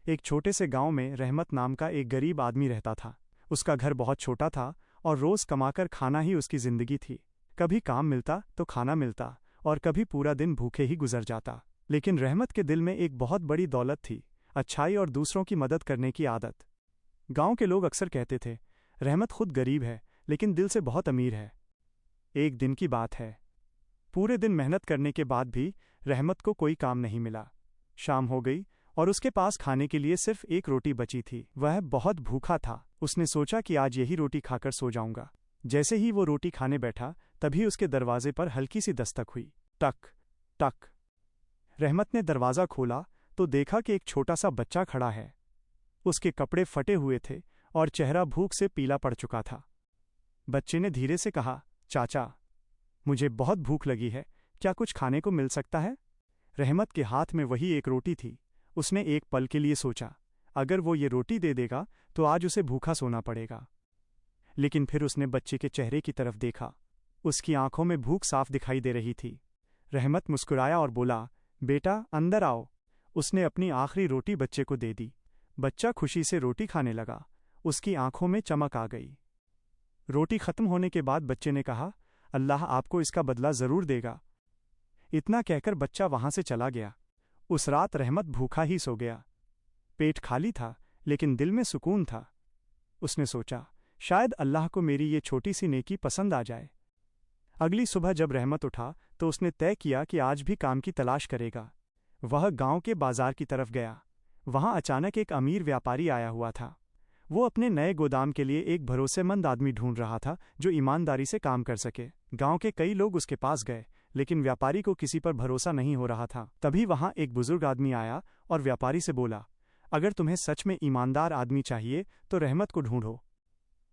एक छोटे से गांव में रहमत नाम का एक गरीब आदमी रहता था। उसका घर बहुत छोटा था और रोज कमाकर खाना ही उसकी जिंदगी थी। कभी काम मिलता तो खाना मिलता और कभी पूरा दिन भूखे ही गुजर जाता। लेकिन रहमत के दिल में एक बहुत बड़ी दौलत थी, अच्छाई और दूसरों की मदद करने की आदत। गांव के लोग अक्सर कहते थे, रहमत खुद गरीब है लेकिन दिल से बहुत अमीर है। एक दिन की बात है। पूरे दिन मेहनत करने के बाद भी रहमत को कोई काम नहीं मिला। शाम हो गई और उसके पास खाने के लिए सिर्फ एक रोटी बची थी। वह बहुत भूखा था। उसने सोचा कि आज यही रोटी खाकर सो जाऊंगा। जैसे ही वो रोटी खाने बैठा तभी उसके दरवाजे पर हल्की सी दस्तक हुई। टक टक। रहमत ने दरवाज़ा खोला तो देखा कि एक छोटा सा बच्चा खड़ा है। उसके कपड़े फटे हुए थे और चेहरा भूख से पीला पड़ चुका था। बच्चे ने धीरे से कहा, चाचा, मुझे बहुत भूख लगी है, क्या कुछ खाने को मिल सकता है? रहमत के हाथ में वही एक रोटी थी। उसने एक पल के लिए सोचा, अगर वो ये रोटी दे देगा तो आज उसे भूखा सोना पड़ेगा। लेकिन फिर उसने बच्चे के चेहरे की तरफ देखा। उसकी आंखों में भूख साफ दिखाई दे रही थी। रहमत मुस्कुराया और बोला, बेटा अंदर आओ। उसने अपनी आखिरी रोटी बच्चे को दे दी। बच्चा खुशी से रोटी खाने लगा। उसकी आंखों में चमक आ गई। रोटी खत्म होने के बाद बच्चे ने कहा, अल्लाह आपको इसका बदला जरूर देगा। इतना कहकर बच्चा वहां से चला गया। उस रात रहमत भूखा ही सो गया। पेट खाली था लेकिन दिल में सुकून था। उसने सोचा, शायद अल्लाह को मेरी ये छोटी सी नेकी पसंद आ जाए। अगली सुबह जब रहमत उठा तो उसने तय किया कि आज भी काम की तलाश करेगा। वह गांव के बाजार की तरफ गया। वहां अचानक एक अमीर व्यापारी आया हुआ था। वो अपने नए गोदाम के लिए एक भरोसेमंद आदमी ढूंढ रहा था जो ईमानदारी से काम कर सके। गांव के कई लोग उसके पास गए लेकिन व्यापारी को किसी पर भरोसा नहीं हो रहा था। तभी वहां एक बुजुर्ग आदमी आया और व्यापारी से बोला, अगर तुम्हें सच में ईमानदार आदमी चाहिए तो रहमत को ढूंढो।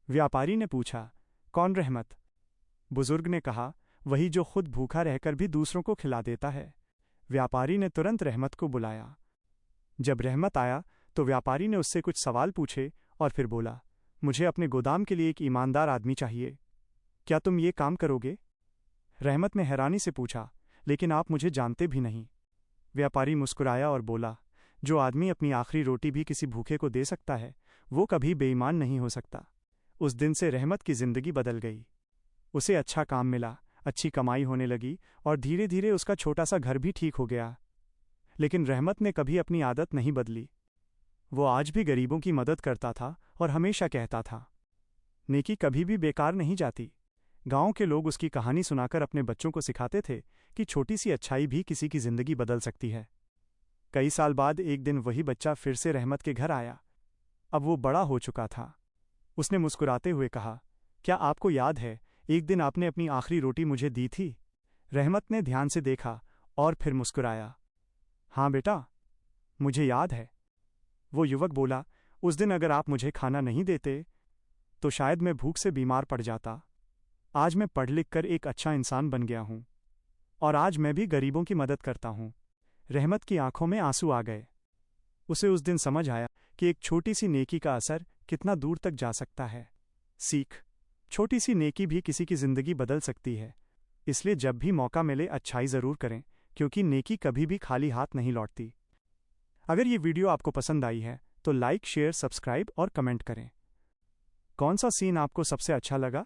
व्यापारी ने पूछा, कौन रहमत? बुजुर्ग ने कहा, वही जो खुद भूखा रहकर भी दूसरों को खिला देता है। व्यापारी ने तुरंत रहमत को बुलाया। जब रहमत आया तो व्यापारी ने उससे कुछ सवाल पूछे और फिर बोला, मुझे अपने गोदाम के लिए एक ईमानदार आदमी चाहिए, क्या तुम ये काम करोगे? रहमत ने हैरानी से पूछा, लेकिन आप मुझे जानते भी नहीं। व्यापारी मुस्कुराया और बोला, जो आदमी अपनी आखिरी रोटी भी किसी भूखे को दे सकता है वो कभी बेईमान नहीं हो सकता। उस दिन से रहमत की जिंदगी बदल गई। उसे अच्छा काम मिला, अच्छी कमाई होने लगी और धीरे धीरे उसका छोटा सा घर भी ठीक हो गया। लेकिन रहमत ने कभी अपनी आदत नहीं बदली। वो आज भी गरीबों की मदद करता था और हमेशा कहता था, नेकी कभी भी बेकार नहीं जाती। गांव के लोग उसकी कहानी सुनाकर अपने बच्चों को सिखाते थे कि छोटी सी अच्छाई भी किसी की जिंदगी बदल सकती है। कई साल बाद एक दिन वही बच्चा फिर से रहमत के घर आया। अब वो बड़ा हो चुका था। उसने मुस्कुराते हुए कहा, क्या आपको याद है, एक दिन आपने अपनी आखिरी रोटी मुझे दी थी? रहमत ने ध्यान से देखा और फिर मुस्कुराया, हाँ बेटा, मुझे याद है। वो युवक बोला, उस दिन अगर आप मुझे खाना नहीं देते तो शायद मैं भूख से बीमार पड़ जाता। आज मैं पढ़ लिख कर एक अच्छा इंसान बन गया हूं और आज मैं भी गरीबों की मदद करता हूं। रहमत की आंखों में आंसू आ गए। उसे उस दिन समझ आया कि एक छोटी सी नेकी का असर कितना दूर तक जा सकता है। सीख, छोटी सी नेकी भी किसी की जिंदगी बदल सकती है। इसलिए जब भी मौका मिले अच्छाई जरूर करें, क्योंकि नेकी कभी भी खाली हाथ नहीं लौटती। अगर ये वीडियो आपको पसंद आई है तो लाइक, शेयर, सब्सक्राइब और कमेंट करें। कौन सा सीन आपको सबसे अच्छा लगा?